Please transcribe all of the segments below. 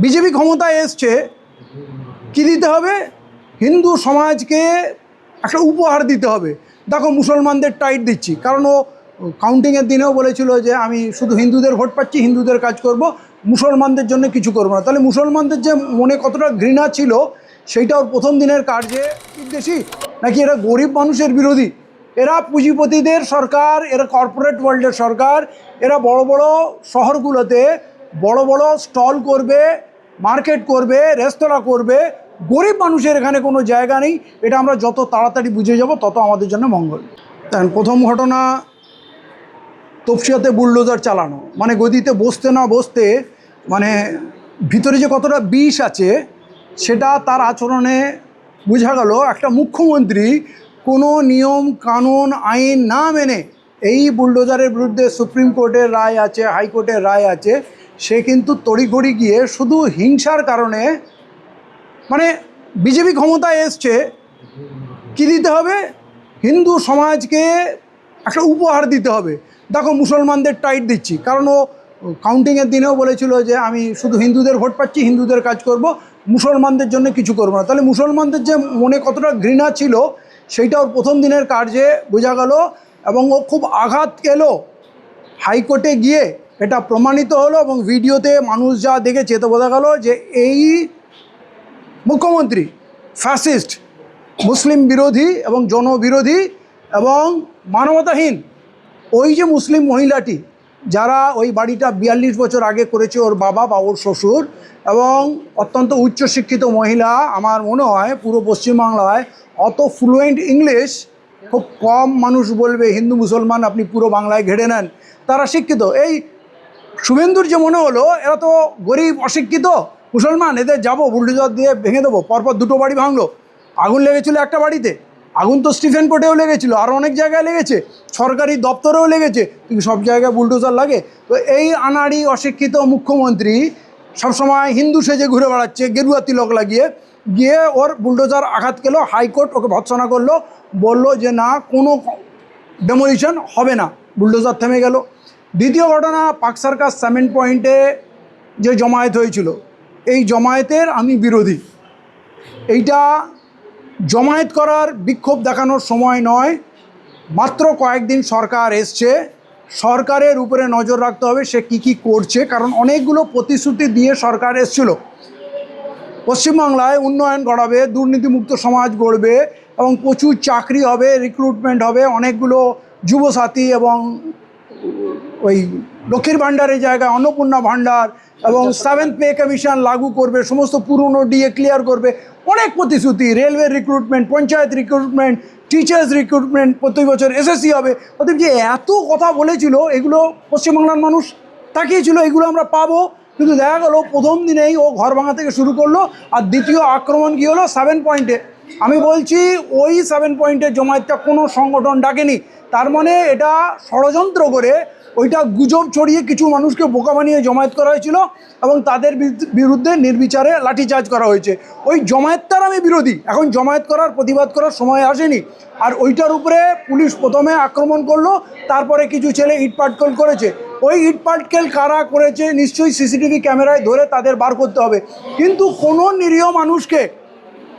BJP ক্ষমতায় এসছে, কি দিতে হবে? হিন্দু সমাজকে একটা উপহার দিতে হবে। দেখো, মুসলমানদের টাইট দিচ্ছি, কারণ ও কাউন্টিংয়ের দিনেও বলেছিল যে আমি শুধু হিন্দুদের ভোট পাচ্ছি, হিন্দুদের কাজ করব, মুসলমানদের জন্য কিছু করবো না। তাহলে মুসলমানদের যে মনে কতটা ঘৃণা ছিল সেইটা ওর প্রথম দিনের কার্যে বিদ্বেষী, নাকি এরা গরিব মানুষের বিরোধী? এরা পুঁজিপতিদের সরকার, এরা কর্পোরেট ওয়ার্ল্ডের সরকার। এরা বড় বড় শহরগুলোতে বড় বড় স্টল করবে, মার্কেট করবে, রেস্তোরাঁ করবে। গরিব মানুষের এখানে কোনো জায়গা নেই। এটা আমরা যত তাড়াতাড়ি বুঝে যাব তত আমাদের জন্য মঙ্গল। তাই প্রথম ঘটনা, তপসিয়াতে বুলডোজার চালানো, মানে গদিতে বসতে না বসতে মানে ভিতরে যে কতটা বিষ আছে সেটা তার আচরণে বোঝা গেল। একটা মুখ্যমন্ত্রী কোনো নিয়ম কানুন আইন না মেনে, এই বুলডোজারের বিরুদ্ধে সুপ্রিম কোর্টের রায় আছে, হাইকোর্টের রায় আছে, সে কিন্তু তড়িঘড়ি গিয়ে শুধু হিংসার কারণে, মানে বিজেপি ক্ষমতায় এসছে, কি দিতে হবে? হিন্দু সমাজকে একটা উপহার দিতে হবে। দেখো, মুসলমানদের টাইট দিচ্ছি, কারণ ও কাউন্টিংয়ের দিনেও বলেছিল যে আমি শুধু হিন্দুদের ভোট পাচ্ছি, হিন্দুদের কাজ করব, মুসলমানদের জন্য কিছু করবো না। তাহলে মুসলমানদের যে মনে কতটা ঘৃণা ছিল সেইটা ওর প্রথম দিনের কার্যে বোঝা গেল, এবং ও খুব আঘাত এলো। হাইকোর্টে গিয়ে এটা প্রমাণিত হলো, এবং ভিডিওতে মানুষ যা দেখেছে তো বোঝা গেল যে এই মুখ্যমন্ত্রী ফ্যাসিস্ট, মুসলিম বিরোধী এবং জনবিরোধী এবং মানবতাহীন। ওই যে মুসলিম মহিলাটি, যারা ওই বাড়িটা 42 বছর আগে করেছে ওর বাবা বা ওর শ্বশুর, এবং অত্যন্ত উচ্চশিক্ষিত মহিলা, আমার মনে হয় পুরো পশ্চিমবাংলায় অত ফ্লুয়েন্ট ইংলিশ খুব কম মানুষ বলবে। হিন্দু মুসলমান আপনি পুরো বাংলায় ঘেড়ে নেন, তারা শিক্ষিত। এই শুভেন্দুর যে মনে হলো এরা তো গরিব অশিক্ষিত মুসলমান, এদের যাবো বুলডোজার দিয়ে ভেঙে দেবো। পরপর দুটো বাড়ি ভাঙলো। আগুন লেগেছিল একটা বাড়িতে, আগুন তো স্টিফেন কোর্টেও লেগেছিল, আরও অনেক জায়গায় লেগেছে, সরকারি দপ্তরেও লেগেছে, কিন্তু সব জায়গায় বুলডোজার লাগে। তো এই আনাড়ি অশিক্ষিত মুখ্যমন্ত্রী সবসময় হিন্দু সেজে ঘুরে বেড়াচ্ছে, গেরুয়া তিলক লাগিয়ে, গিয়ে ওর বুলডোজার আঘাত খেলো। হাইকোর্ট ওকে ভৎসনা করলো, বলল যে না, কোনো ডেমোলিশন হবে না, বুলডোজার থেমে গেল। দ্বিতীয় ঘটনা, পার্ক সার্কাস সিমেন্ট পয়েন্টে যে জমায়েত হয়েছিল, এই জমায়েতের আমি বিরোধী। এইটা জমায়েত করার, বিক্ষোভ দেখানোর সময় নয়। মাত্র কয়েকদিন সরকার এসছে, সরকারের উপরে নজর রাখতে হবে সে কি করছে, কারণ অনেকগুলো প্রতিশ্রুতি দিয়ে সরকার এসছিল। পশ্চিমবাংলায় উন্নয়ন গড়াবে, দুর্নীতিমুক্ত সমাজ গড়বে, এবং প্রচুর চাকরি হবে, রিক্রুটমেন্ট হবে, অনেকগুলো যুবসাথী এবং ওই লক্ষ্মীর ভাণ্ডারের জায়গায় অন্নপূর্ণা ভাণ্ডার, এবং 7th পে কমিশন লাগু করবে, সমস্ত পুরনো ডিএ ক্লিয়ার করবে, অনেক প্রতিশ্রুতি, railway recruitment, panchayat recruitment, teachers recruitment, প্রতি বছর এসএসসি হবে। অতএব যে এত কথা বলেছিল, এগুলো পশ্চিমবাংলার মানুষ তাকিয়েছিল, এগুলো আমরা পাবো। কিন্তু দেখা গেলো প্রথম দিনেই ও ঘর ভাঙা থেকে শুরু করলো। আর দ্বিতীয় আক্রমণ কী হলো? 7 পয়েন্টে। আমি বলছি ওই 7 পয়েন্টের জমায়েতটা কোনো সংগঠন ডাকেনি, তার মানে এটা ষড়যন্ত্র করে ওইটা গুজব ছড়িয়ে কিছু মানুষকে বোকা বানিয়ে জমায়েত করা হয়েছিল, এবং তাদের বিরুদ্ধে নির্বিচারে লাঠিচার্জ করা হয়েছে। ওই জমায়েতটার আমি বিরোধী। এখন জমায়েত করার, প্রতিবাদ করার সময় আসেনি। আর ওইটার উপরে পুলিশ প্রথমে আক্রমণ করলো, তারপরে কিছু ছেলে ইটপাটকেল করেছে। ওই ইটপাটকেল কারা করেছে নিশ্চয়ই সিসিটিভি ক্যামেরায় ধরে তাদের বার করতে হবে। কিন্তু কোনো নিরীহ মানুষকে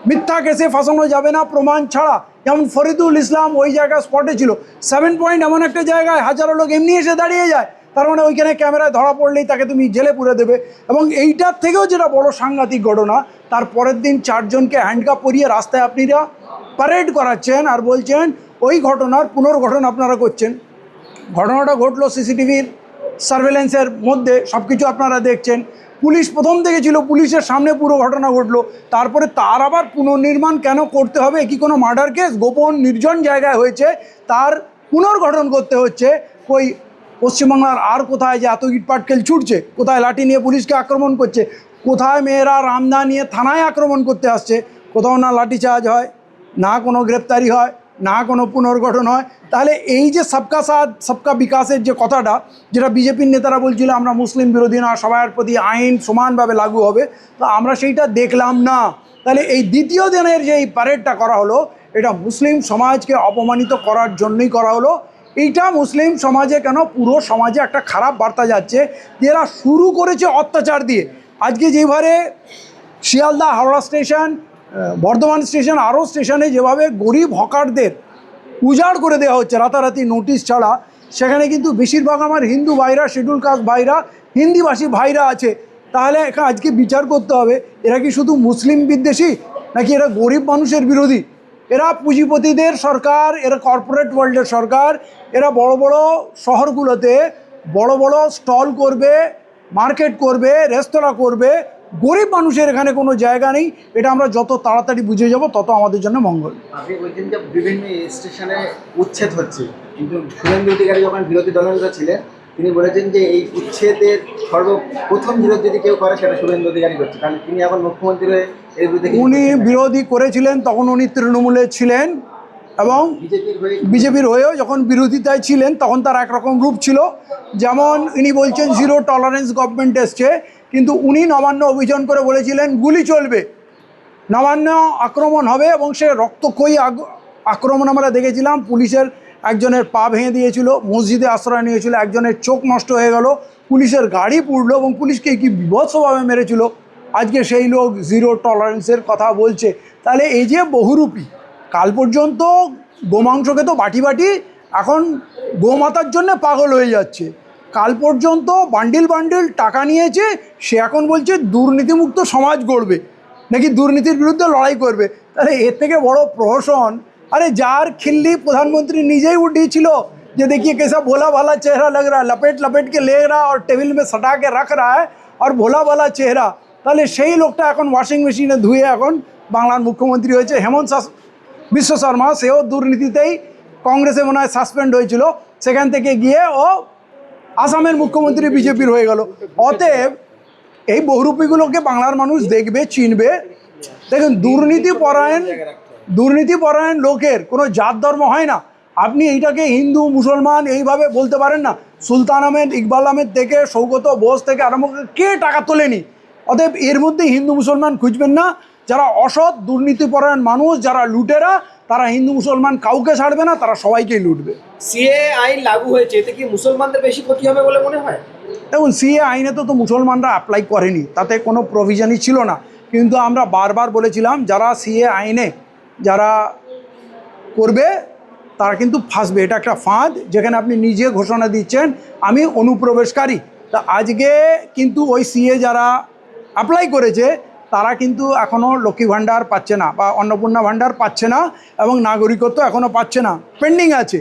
মিথ্যা কেসে ফাঁসানো যাবে না প্রমাণ ছাড়া। যেমন ফরিদুল ইসলাম ওই জায়গায় স্পটে ছিল। 7 পয়েন্ট এমন একটা জায়গায় হাজারো লোক এমনি এসে দাঁড়িয়ে যায়, তার মানে ওইখানে ক্যামেরায় ধরা পড়লেই তাকে তুমি জেলে পুরে দেবে। এবং এইটার থেকেও যেটা বড় সাংঘাতিক ঘটনা, তার পরের দিন 4 জনকে হ্যান্ডকাপ পরিয়ে রাস্তায় আপনারা প্যারেড করাচ্ছেন আর বলছেন ওই ঘটনার পুনর্গঠন আপনারা করছেন। ঘটনাটা ঘটলো সিসিটিভির সার্ভেলেন্সের মধ্যে, সব কিছু আপনারা দেখছেন। পুলিশ প্রথম থেকে ছিল, পুলিশের সামনে পুরো ঘটনা ঘটলো। তারপরে তার আবার পুনর্নির্মাণ কেন করতে হবে? কি কোনো মার্ডার কেস গোপন নির্জন জায়গায় হয়েছে, তার পুনর্গঠন করতে হচ্ছে? ওই পশ্চিমবাংলার আর কোথায় যে এত ইটপাটকেল ছুটছে? কোথায় লাঠি নিয়ে পুলিশকে আক্রমণ করছে? কোথায় মেয়েরা রামদা নিয়ে থানায় আক্রমণ করতে আসছে? কোথাও না লাঠিচার্জ হয়, না কোনো গ্রেপ্তারি হয়, না কোনো পুনর্গঠন হয়। তাহলে এই যে সবকা সাথ সবকা বিকাশের যে কথাটা, যেটা বিজেপির নেতারা বলছিল আমরা মুসলিম বিরোধী না, সবার প্রতি আইন সমানভাবে লাগু হবে, তো আমরা সেইটা দেখলাম না। তাহলে এই দ্বিতীয় দিনের যে এই প্যারেডটা করা হলো, এটা মুসলিম সমাজকে অপমানিত করার জন্যই করা হলো। এইটা মুসলিম সমাজে কেন, পুরো সমাজে একটা খারাপ বার্তা যাচ্ছে যে এরা শুরু করেছে অত্যাচার দিয়ে। আজকে যেভাবে শিয়ালদা হাওড়া স্টেশন, বর্ধমান স্টেশন, আরও স্টেশনে যেভাবে গরিব হকারদের উজাড় করে দেওয়া হচ্ছে রাতারাতি নোটিশ ছাড়া, সেখানে কিন্তু বেশিরভাগ আমার হিন্দু ভাইরা, শিডিউল কাস্ট ভাইরা, হিন্দিভাষী ভাইরা আছে। তাহলে আজকে বিচার করতে হবে, এরা কি শুধু মুসলিম বিদ্বেষী, নাকি এরা গরিব মানুষের বিরোধী? এরা পুঁজিপতিদের সরকার, এরা কর্পোরেট ওয়ার্ল্ডের সরকার। এরা বড় বড় শহরগুলোতে বড় বড় স্টল করবে, মার্কেট করবে, রেস্তোরাঁ করবে। গরিব মানুষের এখানে কোনো জায়গা নেই। এটা আমরা যত তাড়াতাড়ি বুঝে যাব তত আমাদের জন্য মঙ্গল। আপনি বলছেন যে বিভিন্ন স্টেশনে উচ্ছেদ হচ্ছে, কিন্তু শুভেন্দু অধিকারী যখন বিরোধী দলনেতা ছিলেন তিনি বলেছেন যে এই উচ্ছেদের সর্বপ্রথম বিরোধ যদি কেউ করে সেটা শুভেন্দু অধিকারী করছে, কারণ তিনি এখন মুখ্যমন্ত্রী হয়ে এর বিরুদ্ধে উনি বিরোধী করেছিলেন, তখন উনি তৃণমূলে ছিলেন, এবং বিজেপির হয়েও যখন বিরোধিতায় ছিলেন তখন তার একরকম রূপ ছিল। যেমন ইনি বলছেন জিরো টলারেন্স গভর্নমেন্ট এসছে, কিন্তু উনি নবান্ন অভিযান করে বলেছিলেন গুলি চলবে, নবান্ন আক্রমণ হবে, এবং সে রক্তক্ষয়ী আক্রমণ আমরা দেখেছিলাম। পুলিশের একজনের পা ভেঙে দিয়েছিল, মসজিদে আশ্রয় নিয়েছিল, একজনের চোখ নষ্ট হয়ে গেল, পুলিশের গাড়ি পুড়লো, এবং পুলিশকে কি বিভৎসভাবে মেরেছিল। আজকে সেই লোক জিরো টলারেন্সের কথা বলছে। তাহলে এই যে বহুরূপী, কাল পর্যন্ত গোমাংসকে তো বাটি বাটি এখন গোমাতার জন্য পাগল হয়ে যাচ্ছে, কাল পর্যন্ত বান্ডিল বান্ডিল টাকা নিয়েছে, সে এখন বলছে দুর্নীতিমুক্ত সমাজ গড়বে, নাকি দুর্নীতির বিরুদ্ধে লড়াই করবে। তাহলে এর থেকে বড় প্রহসন, अरे जार खिल्ली प्रधानमंत्री निजे ही उठिएছিল যে देखिए कैसा भोला भाला चेहरा लग रहा है, लपेट लपेट के ले रहा और टेबिल में सटा के रख रहा है और भोला भाला चेहरा। তাহলে সেই লোকটা এখন ওয়াশিং মেশিনে ধুয়ে এখন বাংলার মুখ্যমন্ত্রী হয়েছে। হেমন্ত বিশ্ব শর্মা, সেও দুর্নীতিতেই কংগ্রেসে মনে হয় সাসপেন্ড হয়েছিল, সেখান থেকে গিয়ে ও আসামের মুখ্যমন্ত্রী বিজেপির হয়ে গেল। অতএব এই বহুরূপীগুলোকে বাংলার মানুষ দেখবে, চিনবে। দেখুন, দুর্নীতিপরায়ণ লোকের কোনো জাত ধর্ম হয় না। আপনি এইটাকে হিন্দু মুসলমান এইভাবে বলতে পারেন না। সুলতান আহমেদ, ইকবাল আহমেদ থেকে সৌগত বোস থেকে আরম্ভ করে কে টাকা তোলেনি? অতএব এর মধ্যে হিন্দু মুসলমান খুঁজবেন না। যারা অসৎ দুর্নীতিপরায়ণ মানুষ, যারা লুটেরা, তারা হিন্দু মুসলমান কাউকে ছাড়বে না, তারা সবাইকেই লুটবে। সিএ আইন লাগু হয়েছে, এতে কি মুসলমানদের বেশি ক্ষতি হবে বলে মনে হয়? দেখুন, সিএ আইনে তো মুসলমানরা অ্যাপ্লাই করেনি, তাতে কোনো প্রভিশনই ছিল না। কিন্তু আমরা বারবার বলেছিলাম যারা সিএ আইনে যারা করবে তারা কিন্তু ফাঁসবে। এটা একটা ফাঁদ, যেখানে আপনি নিজে ঘোষণা দিচ্ছেন আমি অনুপ্রবেশকারী। তা আজকে কিন্তু ওই সিএ যারা অ্যাপ্লাই করেছে তারা কিন্তু এখনও লক্ষ্মী ভাণ্ডার পাচ্ছে না, বা অন্নপূর্ণা ভাণ্ডার পাচ্ছে না, এবং নাগরিকত্ব এখনও পাচ্ছে না, পেন্ডিং আছে।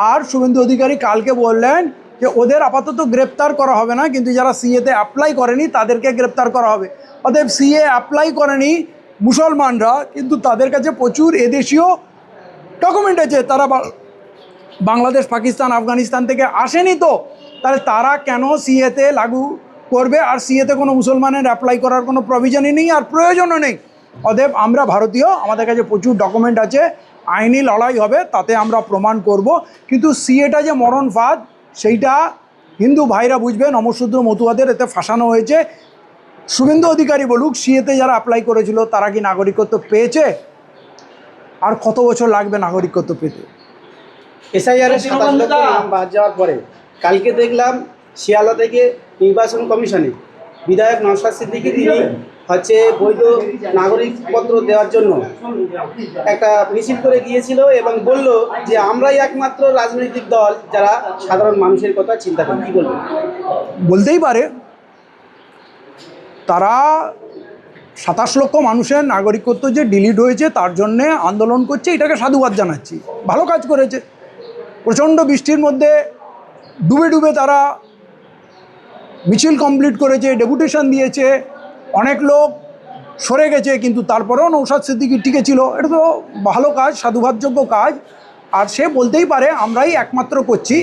আর শুভেন্দু অধিকারী কালকে বললেন যে ওদের আপাতত গ্রেপ্তার করা হবে না, কিন্তু যারা সিএতে অ্যাপ্লাই করেনি তাদেরকে গ্রেপ্তার করা হবে। অতএব সিএ অ্যাপ্লাই করেনি মুসলমানরা, কিন্তু তাদের কাছে প্রচুর এদেশীয় ডকুমেন্ট আছে, তারা বাংলাদেশ, পাকিস্তান, আফগানিস্তান থেকে আসেনি। তো তাহলে তারা কেন সিএতে লাগু করবে? আর সিএতে কোনো মুসলমানের অ্যাপ্লাই করার কোনো প্রভিশনই নেই, আর প্রয়োজনও নেই। অতএব আমরা ভারতীয়, আমাদের কাছে প্রচুর ডকুমেন্ট আছে, আইনি লড়াই হবে, তাতে আমরা প্রমাণ করব। কিন্তু সিএটা যে মরণ ফাঁদ, সেইটা হিন্দু ভাইরা বুঝবে। নমশূদ্র মতুয়াদের এতে ফাঁসানো হয়েছে। শুভেন্দু অধিকারী বলুক, সিএতে যারা অ্যাপ্লাই করেছিল তারা কি নাগরিকত্ব পেয়েছে? আর কত বছর লাগবে নাগরিকত্ব পেতে? এসআইআরের 27 লক্ষ নাম বাদ যাওয়ার পরে কালকে দেখলাম শিয়ালদা থেকে নির্বাচন কমিশনে বিধায়ক নওশাদ সিদ্দিকী তিনি বৈধ নাগরিকপত্র দেওয়ার জন্য একটা মিছিল করে গিয়েছিল এবং বলল যে আমরাই একমাত্র রাজনৈতিক দল যারা সাধারণ মানুষের কথা চিন্তা করে। কী বলবেন? বলতেই পারে, তারা 27 লক্ষ মানুষের নাগরিকত্ব যে ডিলিট হয়েছে তার জন্যে আন্দোলন করছে, এটাকে সাধুবাদ জানাচ্ছি। ভালো কাজ করেছে। প্রচণ্ড বৃষ্টির মধ্যে ডুবে ডুবে তারা মিছিল কমপ্লিট করেছে, ডেপুটেশন দিয়েছে, অনেক লোক সরে গেছে, কিন্তু তারপরেও নওশাদ সিদ্দিকী টিকে ছিল। এটা তো ভালো কাজ, সাধুবাদযোগ্য কাজ। আর সে বলতেই পারে আমরাই একমাত্র করছি।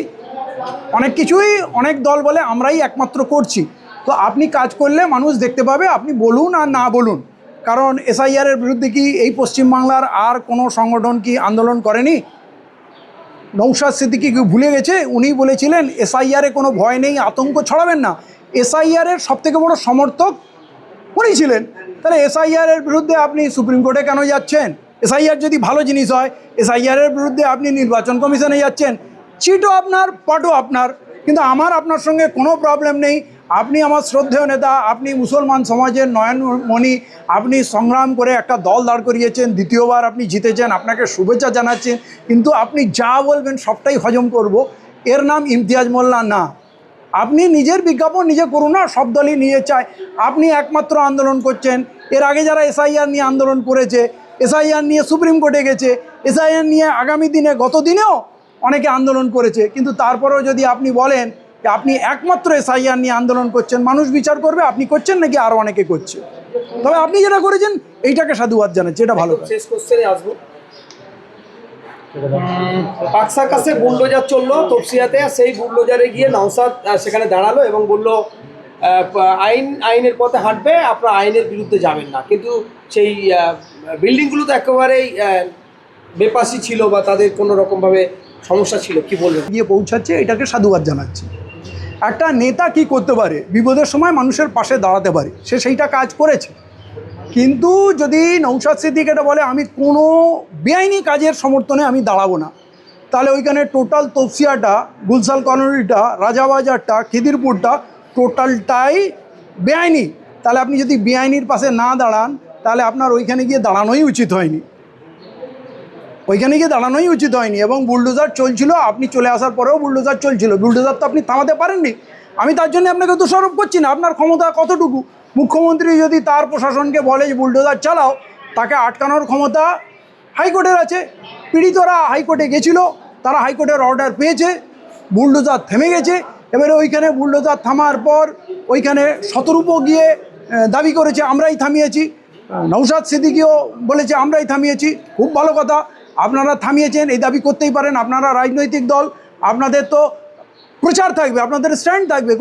অনেক কিছুই অনেক দল বলে আমরাই একমাত্র করছি। তো আপনি কাজ করলে মানুষ দেখতে পাবে, আপনি বলুন আর না বলুন। কারণ এসআইআরের বিরুদ্ধে কি এই পশ্চিমবাংলার আর কোনো সংগঠন কি আন্দোলন করেনি? নওশাদ সিদ্দিকী কি ভুলে গেছে? উনি বলেছিলেন এসআইআরে কোনো ভয় নেই, আতঙ্ক ছড়াবেন না। এসআইআরের সবথেকে বড় সমর্থক উনি ছিলেন। তাহলে এসআইআরের বিরুদ্ধে আপনি সুপ্রিম কোর্টে কেন যাচ্ছেন? এসআইআর যদি ভালো জিনিস হয়, এসআইআরের বিরুদ্ধে আপনি নির্বাচন কমিশনে যাচ্ছেন। চিটও আপনার, পাটও আপনার। কিন্তু আমার আপনার সঙ্গে কোনো প্রবলেম নেই। আপনি আমার শ্রদ্ধেয় নেতা, আপনি মুসলমান সমাজের নয়নমণি, আপনি সংগ্রাম করে একটা দল দাঁড় করিয়েছেন, দ্বিতীয়বার আপনি জিতেছেন, আপনাকে শুভেচ্ছা জানাচ্ছেন, কিন্তু আপনি যা বলবেন সবটাই হজম করব, এর নাম ইমতিয়াজ মোল্লা না। আপনি নিজের বিজ্ঞাপন নিজে করুন না, সব দলই নিয়ে চায়। আপনি একমাত্র আন্দোলন করছেন, এর আগে যারা এসআইআর নিয়ে আন্দোলন করেছে, এসআইআর নিয়ে সুপ্রিম কোর্টে গেছে, এসআইআর নিয়ে আগামী দিনে গত দিনেও অনেকে আন্দোলন করেছে, কিন্তু তারপরেও যদি আপনি বলেন যে আপনি একমাত্র এসআইআর নিয়ে আন্দোলন করছেন, মানুষ বিচার করবে আপনি করছেন নাকি আরও অনেকে করছে। তবে আপনি যেটা করেছেন এইটাকে সাধুবাদ জানাচ্ছি, এটা ভালো কাজ। শেষ কোশ্চেনে আসবো। পাক সার্কাসে বুলডোজার চললো তপসিয়াতে, আর সেই বুলডোজারে গিয়ে নওশাদ সেখানে দাঁড়ালো এবং বলল আইনের পথে হাঁটবে, আপনারা আইনের বিরুদ্ধে যাবেন না, কিন্তু সেই বিল্ডিংগুলো তো একেবারেই বেপাসি ছিল বা তাদের কোনো রকমভাবে সমস্যা ছিল, কি বলবেন? গিয়ে পৌঁছাচ্ছে, এটাকে সাধুবাদ জানাচ্ছি। একটা নেতা কি করতে পারে, বিপদের সময় মানুষের পাশে দাঁড়াতে পারে, সে সেইটা কাজ করেছে। কিন্তু যদি নওশাদ সিদ্দিক এটা বলে আমি কোনো বেআইনি কাজের সমর্থনে আমি দাঁড়াবো না, তাহলে ওইখানে টোটাল তপসিয়াটা, গুলশান কলোনিটা, রাজাবাজারটা, খিদিরপুরটা টোটালটাই বেআইনি। তাহলে আপনি যদি বেআইনির পাশে না দাঁড়ান, তাহলে আপনার ওইখানে গিয়ে দাঁড়ানোই উচিত হয়নি, ওইখানে গিয়ে দাঁড়ানোই উচিত হয়নি। এবং বুলডোজার চলছিল, আপনি চলে আসার পরেও বুলডোজার চলছিল, বুলডোজার তো আপনি থামাতে পারেননি। আমি তার জন্য আপনাকে দোষারোপ করছি না, আপনার ক্ষমতা কতটুকু। মুখ্যমন্ত্রী যদি তার প্রশাসনকে বলে যে বুলডোজার চালাও, তাকে আটকানোর ক্ষমতা হাইকোর্টের আছে। পীড়িতরা হাইকোর্টে গেছিল, তারা হাইকোর্টের অর্ডার পেয়েছে, বুলডোজার থেমে গেছে। এবারে ওইখানে বুলডোজার থামার পর ওইখানে শতরূপও গিয়ে দাবি করেছে আমরাই থামিয়েছি, নওশাদ সিদ্দিকীও বলেছে আমরাই থামিয়েছি। খুব ভালো কথা, আপনারা থামিয়েছেন, এই দাবি করতেই পারেন, আপনারা রাজনৈতিক দল, আপনাদের তো প্রচার থাকবে, আপনাদের স্ট্যান্ড থাকবে।